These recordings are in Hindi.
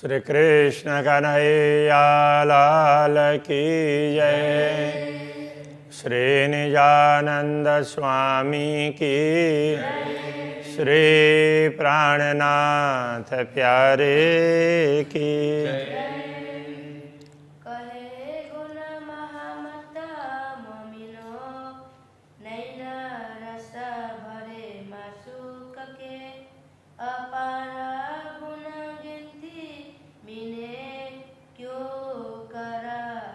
श्री कृष्ण कन्हैया लाल की जय। श्री निजानंद स्वामी की, श्री प्राणनाथ प्यारे की। कहे गुण महामता मोमिनो, नैन रस भरे मासुक के, अपार गुण गिनती मिने क्यों कर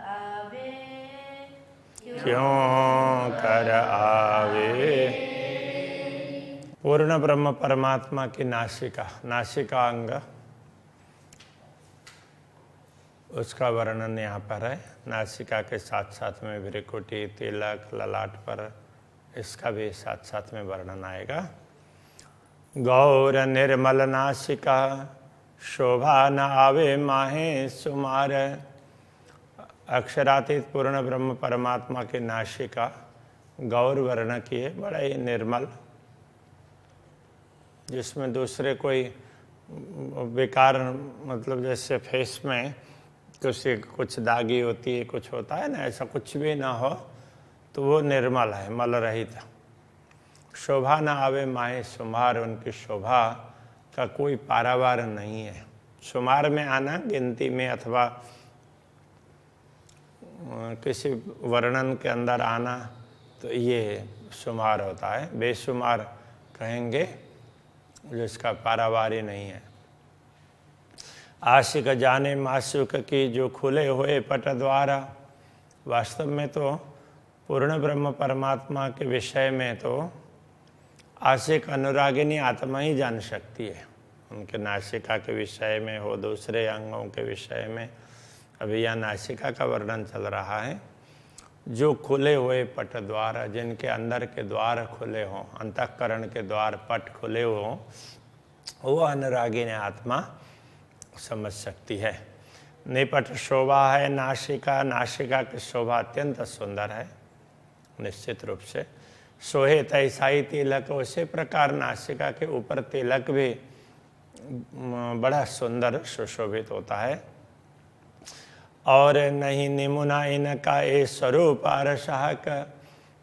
आवे, क्यों कर आवे। पूर्ण ब्रह्म परमात्मा की नासिका, नासिका अंग, उसका वर्णन यहाँ पर है। नासिका के साथ साथ में भ्रिकुटी, तिलक, ललाट पर, इसका भी साथ साथ में वर्णन आएगा। गौर निर्मल नासिका, शोभा न आवे माहे सुमार। अक्षरातीत पूर्ण ब्रह्म परमात्मा की नासिका गौर वर्ण की है, बड़ा ही निर्मल, जिसमें दूसरे कोई विकार, मतलब जैसे फेस में कुछ दागी होती है, कुछ होता है ना, ऐसा कुछ भी ना हो, तो वो निर्मल है, मल रहित। शोभा न आवे माहे सुमार, उनकी शोभा का कोई पारावार नहीं है। सुमार में आना, गिनती में अथवा किसी वर्णन के अंदर आना, तो ये सुमार होता है। बेशुमार कहेंगे जिसका पारावार ही नहीं है। आशिक जाने मासुक की, जो खुले हुए पट द्वारा। वास्तव में तो पूर्ण ब्रह्म परमात्मा के विषय में तो आशिक अनुरागिनी आत्मा ही जान सकती है। उनके नासिका के विषय में हो, दूसरे अंगों के विषय में, अभी यहाँ नासिका का वर्णन चल रहा है। जो खुले हुए पट द्वार, जिनके अंदर के द्वार खुले हों, अंतःकरण के द्वार पट खुले हों, वो अनुरागिनी आत्मा समझ सकती है। निपट शोभा है नासिका, नासिका की शोभा अत्यंत सुंदर है निश्चित रूप से। सोहे तैसाई तिलक, उसी प्रकार नासिका के ऊपर तिलक भी बड़ा सुंदर सुशोभित होता है। और नहीं निमुना इनका ये स्वरूप अरसह का,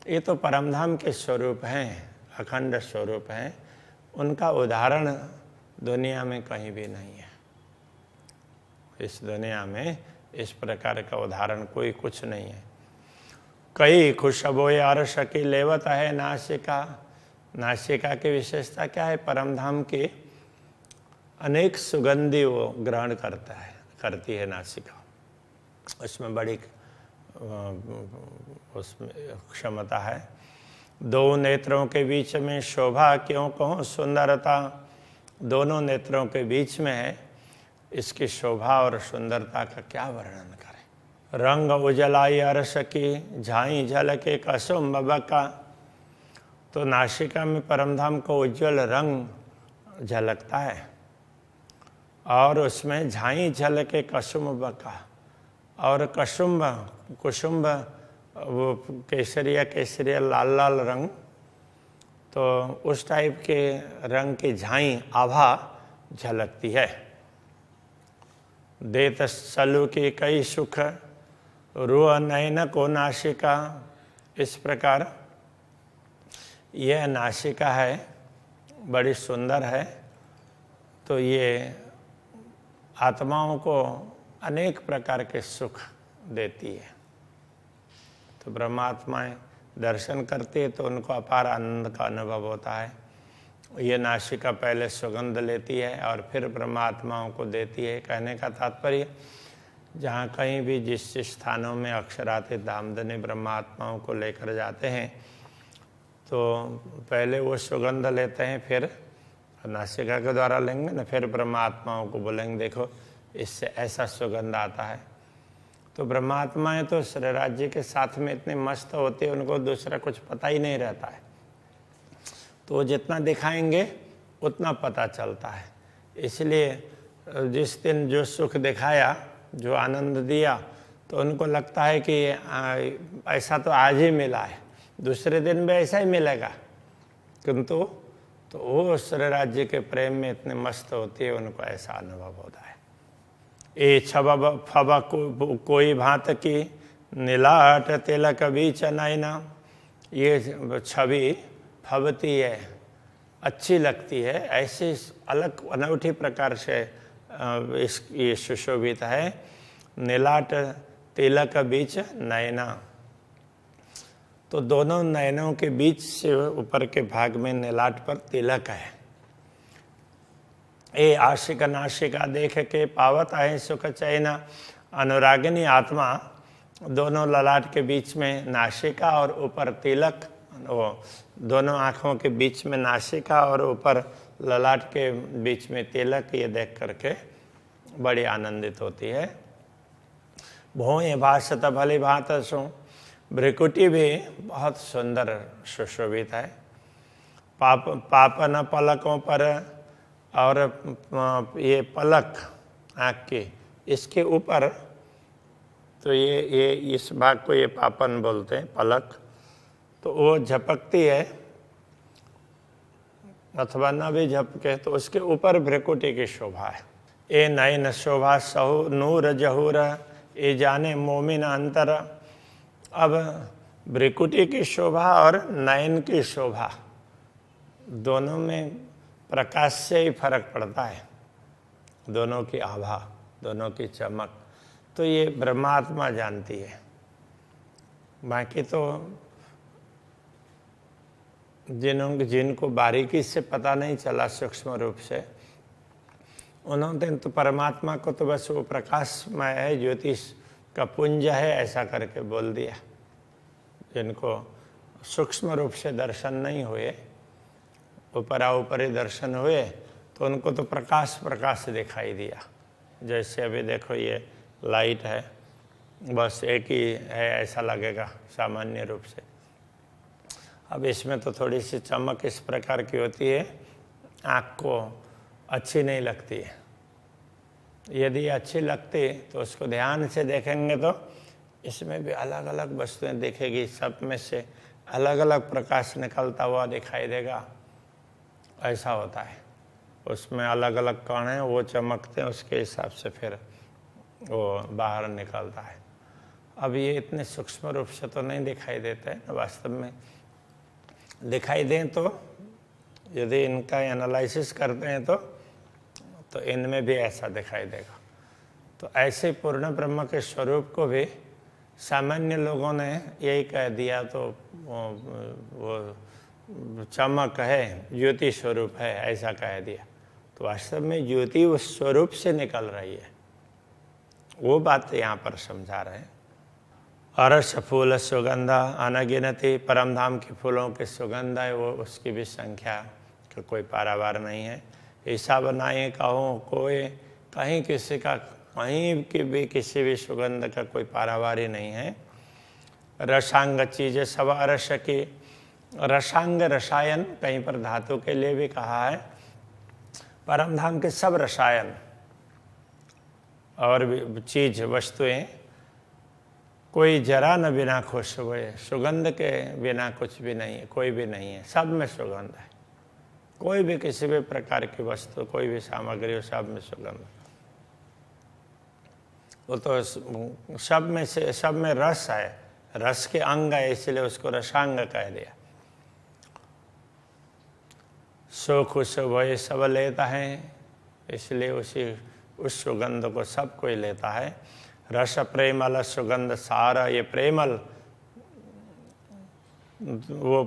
ये तो परमधाम के स्वरूप हैं, अखंड स्वरूप हैं, उनका उदाहरण दुनिया में कहीं भी नहीं है। इस दुनिया में इस प्रकार का उदाहरण कोई कुछ नहीं है। कई खुशबोए अरस की लेवत है नासिका। नासिका की विशेषता क्या है? परमधाम की अनेक सुगंधि वो ग्रहण करती है नासिका। उसमें बड़ी उसमें क्षमता है। दो नेत्रों के बीच में शोभा क्यों कहूँ सुंदरता, दोनों नेत्रों के बीच में है, इसकी शोभा और सुंदरता का क्या वर्णन करें। रंग उजलाई अरस की, झाई झलके कसुम बका। तो नासिका में परमधाम को उज्जवल रंग झलकता है, और उसमें झाई झलके कसुम बका, और कुसुम्ब वो केसरिया लाल लाल रंग, तो उस टाइप के रंग की झाई आभा झलकती है। देत सलु की कई सुख, रुआ नयन को नासिका। इस प्रकार यह नासिका है, बड़ी सुंदर है, तो ये आत्माओं को अनेक प्रकार के सुख देती है। तो ब्रह्मात्माएं दर्शन करती है तो उनको अपार आनंद का अनुभव होता है। ये नासिका पहले सुगंध लेती है और फिर ब्रह्मात्माओं को देती है। कहने का तात्पर्य, जहाँ कहीं भी जिस स्थानों में अक्षरातीत धामधनी ब्रह्मात्माओं को लेकर जाते हैं, तो पहले वो सुगंध लेते हैं, फिर नासिका के द्वारा लेंगे ना, फिर ब्रह्मात्माओं को बोलेंगे देखो इससे ऐसा सुगंध आता है। तो ब्रह्मात्माएं तो श्री राज्य के साथ में इतने मस्त होते हैं, उनको दूसरा कुछ पता ही नहीं रहता है, तो जितना दिखाएंगे उतना पता चलता है। इसलिए जिस दिन जो सुख दिखाया, जो आनंद दिया, तो उनको लगता है कि ऐसा तो आज ही मिला है, दूसरे दिन भी ऐसा ही मिलेगा। किंतु तो वो श्री राज्य के प्रेम में इतने मस्त होती है, उनको ऐसा अनुभव होता है। ए छब फब कोई भांत की नीलाट तिलक बीच नैना। ये छवि फबती है, अच्छी लगती है, ऐसे अलग अनूठी प्रकार से ये सुशोभित है। नीलाट तिलक बीच नैना, तो दोनों नयनों के बीच से ऊपर के भाग में नीलाट पर तिलक है। ए आशिक नाशिका देख के पावत है सुख चैना। अनुरागिनी आत्मा दोनों ललाट के बीच में नाशिका और ऊपर तिलक, वो दोनों आँखों के बीच में नासिका और ऊपर ललाट के बीच में तिलक, ये देख करके बड़ी आनंदित होती है। भोए भाषत भली भात सो, भ्रिकुटी भी बहुत सुंदर सुशोभित है। पापन पलकों पर, और ये पलक आँख की, इसके ऊपर, तो ये इस भाग को ये पापन बोलते हैं, पलक, तो वो झपकती है अथवा न भी झपके तो उसके ऊपर भ्रिकुटी की शोभा है। ए नयन शोभा सहु नूर जहूर, ए जाने मोमिन अंतर। अब भ्रिकुटी की शोभा और नयन की शोभा दोनों में प्रकाश से ही फर्क पड़ता है, दोनों की आभा, दोनों की चमक, तो ये ब्रह्मात्मा जानती है। बाकी तो जिनको बारीकी से पता नहीं चला सूक्ष्म रूप से, उन्होंने तो परमात्मा को तो बस वो प्रकाशमय है, ज्योतिष का पुंज है ऐसा करके बोल दिया। जिनको सूक्ष्म रूप से दर्शन नहीं हुए, ऊपरी दर्शन हुए, तो उनको तो प्रकाश प्रकाश दिखाई दिया। जैसे अभी देखो ये लाइट है, बस एक ही है ऐसा लगेगा सामान्य रूप से। अब इसमें तो थोड़ी सी चमक इस प्रकार की होती है, आँख को अच्छी नहीं लगती है। यदि अच्छी लगती तो उसको ध्यान से देखेंगे तो इसमें भी अलग अलग वस्तुएं दिखेगी, सब में से अलग अलग प्रकाश निकलता हुआ दिखाई देगा, ऐसा होता है। उसमें अलग अलग कण हैं, वो चमकते हैं, उसके हिसाब से फिर वो बाहर निकलता है। अब ये इतने सूक्ष्म रूप से तो नहीं दिखाई देते हैं, वास्तव में दिखाई दें तो यदि इनका एनालिसिस करते हैं तो इनमें भी ऐसा दिखाई देगा। तो ऐसे पूर्ण ब्रह्म के स्वरूप को भी सामान्य लोगों ने यही कह दिया, तो वो चमक है, ज्योति स्वरूप है ऐसा कह दिया। तो वास्तव में ज्योति उस स्वरूप से निकल रही है, वो बात यहाँ पर समझा रहे हैं। अरस फूल सुगंधा अनगिनती, परम धाम के फूलों के सुगंध है वो, उसकी भी संख्या का कोई पारावार नहीं है। ऐसा बनाए कहो कोई, कहीं किसी का, कहीं की भी किसी भी सुगंध का कोई पारावार ही नहीं है। रसांग चीज़ें सब रस की, रसांग रसायन कहीं पर धातु के लिए भी कहा है। परम धाम के सब रसायन और भी चीज वस्तुएं, कोई जरा न बिना खुश हुए, सुगंध के बिना कुछ भी नहीं है, कोई भी नहीं है, सब में सुगंध है। कोई भी किसी भी प्रकार की वस्तु, कोई भी सामग्री हो, सब में सुगंध। वो तो सब में से, सब में रस है, रस के अंग है, इसलिए उसको रसांग कह दिया। सो खुश वही सब लेता है, इसलिए उस सुगंध को सब कोई लेता है। रस प्रेमल सुगंध सारा, ये प्रेमल वो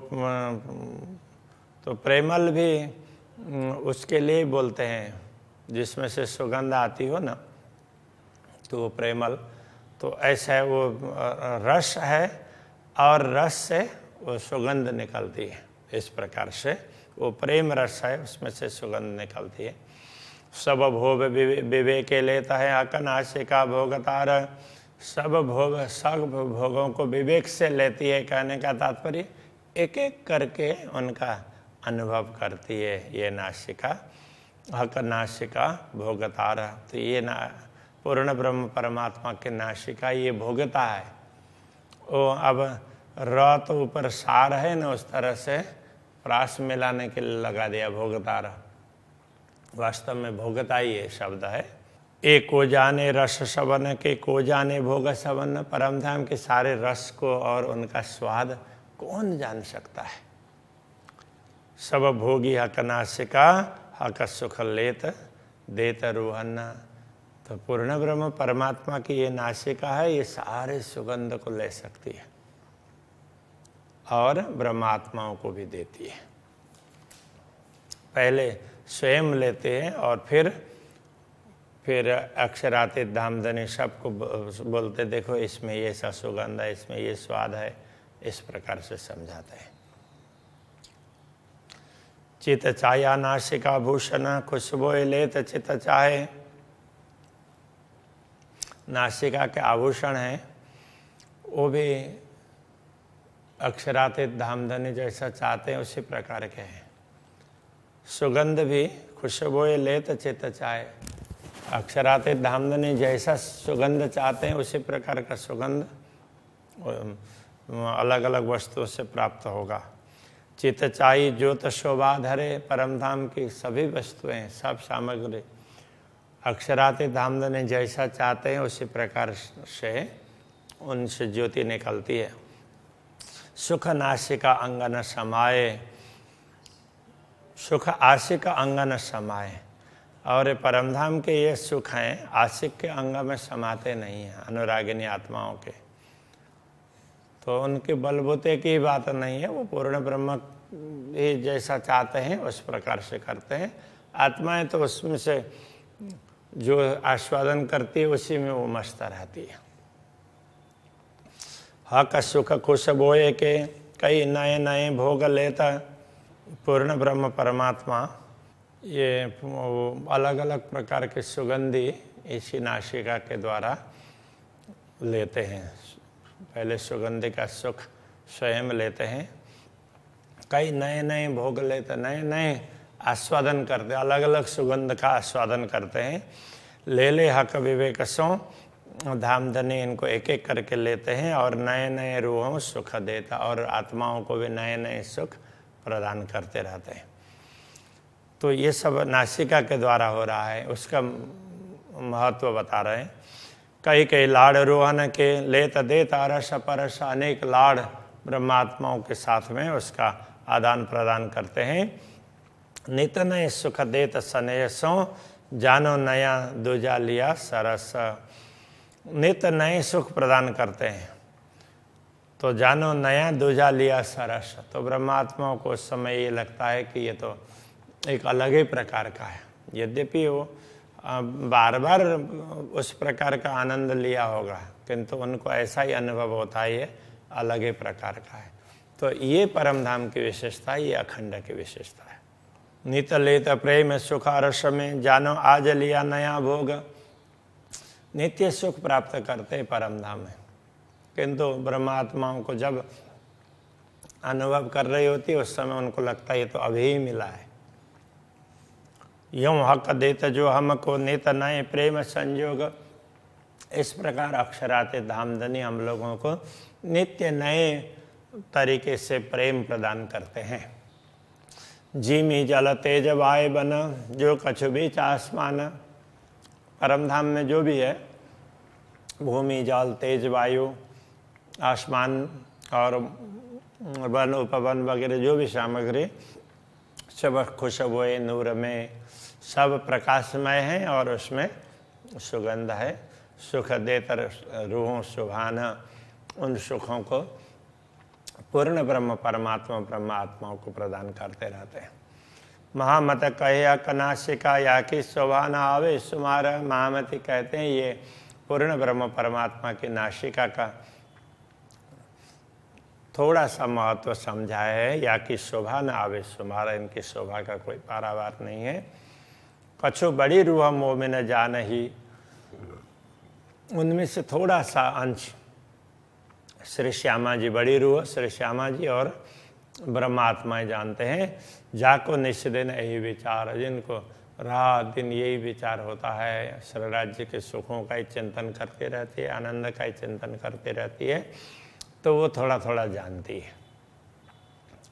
तो प्रेमल भी उसके लिए बोलते हैं जिसमें से सुगंध आती हो ना, तो वो प्रेमल। तो ऐसा है, वो रस है और रस से वो सुगंध निकलती है। इस प्रकार से वो प्रेम रस है, उसमें से सुगंध निकलती है। सब भोग विवेक लेता है अकन आशिका भोगतार, सब भोगों को विवेक से लेती है। कहने का तात्पर्य एक एक करके उनका अनुभव करती है ये नासिका, हक नासिका भोगतार। तो ये पूर्ण ब्रह्म परमात्मा के नासिका ये भोगता है। वो अब र तो ऊपर सार है ना, उस तरह से प्रास मिलाने के लिए लगा दिया भोगतार। वास्तव में भोगता ही ये शब्द है। एक को जाने रस सवन के, को जाने भोग सवन। परम धाम के सारे रस को और उनका स्वाद कौन जान सकता है। सब भोगी हक नासिका, हक सुख लेत देत रूहन। तो पूर्ण ब्रह्म परमात्मा की ये नासिका है, ये सारे सुगंध को ले सकती है और ब्रह्मात्माओं को भी देती है। पहले स्वयं लेते हैं और फिर अक्षरातीत धामधनी सबको बोलते, देखो इसमें ये सा सुगंध है, इसमें ये स्वाद है, इस प्रकार से समझाते हैं। चित चाया नासिका भूषण, खुशबू लेत चित चाहे। नासिका के आभूषण हैं, वो भी अक्षरातीत धामधनी जैसा चाहते हैं उसी प्रकार के हैं। सुगंध भी खुशबू लेत चित चाहे। अक्षरातीत धामधनी जैसा सुगंध चाहते हैं उसी प्रकार का सुगंध अलग अलग वस्तुओं से प्राप्त होगा। चित चाही ज्योत शोभा धरे, परम धाम की सभी वस्तुएं, सब सामग्री अक्षरातीत धामधनी जैसा चाहते हैं उसी प्रकार से उनसे ज्योति निकलती है। सुख नासिका अंगन समाये, सुख आशिक अंगन समाये। और परमधाम के ये सुख हैं आशिक के अंग में समाते नहीं हैं, अनुरागिनी आत्माओं के। तो उनके बलबूते की बात नहीं है, वो पूर्ण ब्रह्म ही जैसा चाहते हैं उस प्रकार से करते हैं। आत्माएं तो उसमें से जो आस्वादन करती है उसी में वो मस्त रहती है। हक सुख खुश बोए के, कई नए नए भोग लेता। पूर्ण ब्रह्म परमात्मा ये अलग अलग प्रकार के सुगंधी इसी नासिका के द्वारा लेते हैं। पहले सुगंधी का सुख स्वयं लेते हैं, कई नए नए भोग लेते, नए नए आस्वादन करते, अलग अलग सुगंध का आस्वादन करते हैं। ले ले हक विवेक सो, धामधनी इनको एक एक करके लेते हैं और नए नए रूहों सुख देता, और आत्माओं को भी नए नए सुख प्रदान करते रहते हैं। तो ये सब नासिका के द्वारा हो रहा है, उसका महत्व बता रहे हैं। कई कई लाड़ रोहन के, लेत देत रस परस। अनेक लाड़ ब्रह्मात्माओं के साथ में उसका आदान प्रदान करते हैं। नित नए सुख देत स्नेहसों, जानो नया दूजा लिया सरस। नित नए सुख प्रदान करते हैं, तो जानो नया दूजा लिया सरस। तो ब्रह्मात्माओं को उस समय ये लगता है कि ये तो एक अलग ही प्रकार का है, यद्यपि वो बार बार उस प्रकार का आनंद लिया होगा, किंतु उनको ऐसा ही अनुभव होता है ये अलग ही प्रकार का है। तो ये परम धाम की विशेषता है, ये अखंड की विशेषता है। नित लेत प्रेम सुख रस में, जानो आज लिया नया भोग। नित्य सुख प्राप्त करते परम धाम में, किंतु ब्रह्मात्माओं को जब अनुभव कर रही होती है उस समय उनको लगता है ये तो अभी ही मिला है। यूं हक देत जो हमको, नित नए प्रेम संयोग। इस प्रकार अक्षरातीत धामधनी हम लोगों को नित्य नए तरीके से प्रेम प्रदान करते हैं। जीमी जल तेज वाय बन, जो कछु बीच आसमान। परम धाम में जो भी है, भूमि जल तेज वायु आसमान और वन उपवन वगैरह जो भी सामग्री, सब खुशबुए नूर में सब प्रकाशमय हैं और उसमें सुगंध है। सुख देतर रूहों सुभान, उन सुखों को पूर्ण ब्रह्म परमात्मा ब्रह्मात्माओं को प्रदान करते रहते हैं। महामत कहे कनाशिका या कि शोभा न आवे सुमार। महामती कहते हैं ये पूर्ण ब्रह्म परमात्मा की नासिका का थोड़ा सा महत्व समझाया है, या कि शोभा न आवे सुमार। इनकी शोभा का कोई पारावार नहीं है। कछु बड़ी रूह मोह में न जान ही, उनमें से थोड़ा सा अंश श्री श्यामा जी, बड़ी रूह श्री श्यामा जी और ब्रह्मात्माएं जानते हैं। जाको निष्दिन यही विचार, जिनको रात दिन यही विचार होता है, श्री राज्य के सुखों का ही चिंतन करती रहती है, आनंद का ही चिंतन करती रहती है, तो वो थोड़ा थोड़ा जानती है।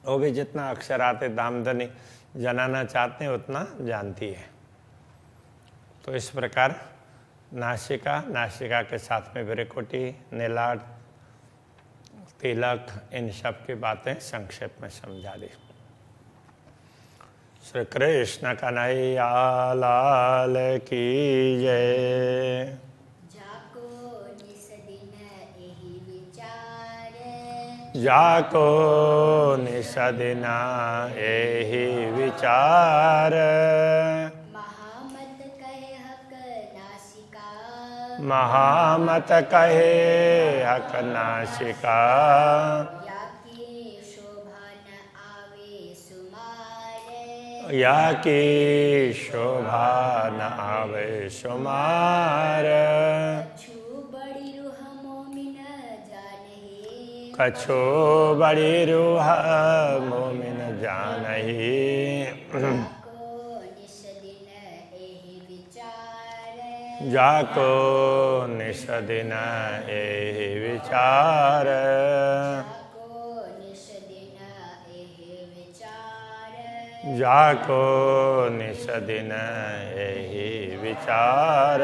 वो भी जितना अक्षरातीत धामधनी जनाना चाहते हैं उतना जानती है। तो इस प्रकार नासिका, नासिका के साथ में भ्रुकुटी, नीलाट, तिलक, इन सब की बातें संक्षेप में समझा दी। श्री कृष्ण कन्हैया लाल की जय। जाको निस दिन एहि विचार, जाको निस दिन एहि विचार, महामत कहे हक नासिका, महामत कहे हक नासिका, या की शोभा न आवे सुमार, या की शोभा न आवे सुमार, कछु बड़ी रूह मोमिन जानहि, कछो बड़ी रूह मोमिन जानहि, जाको निस दिन एहि विचार, जाको निस दिन एहि विचार, जाको निस दिन एहि विचार, जाको निस दिन एहि विचार।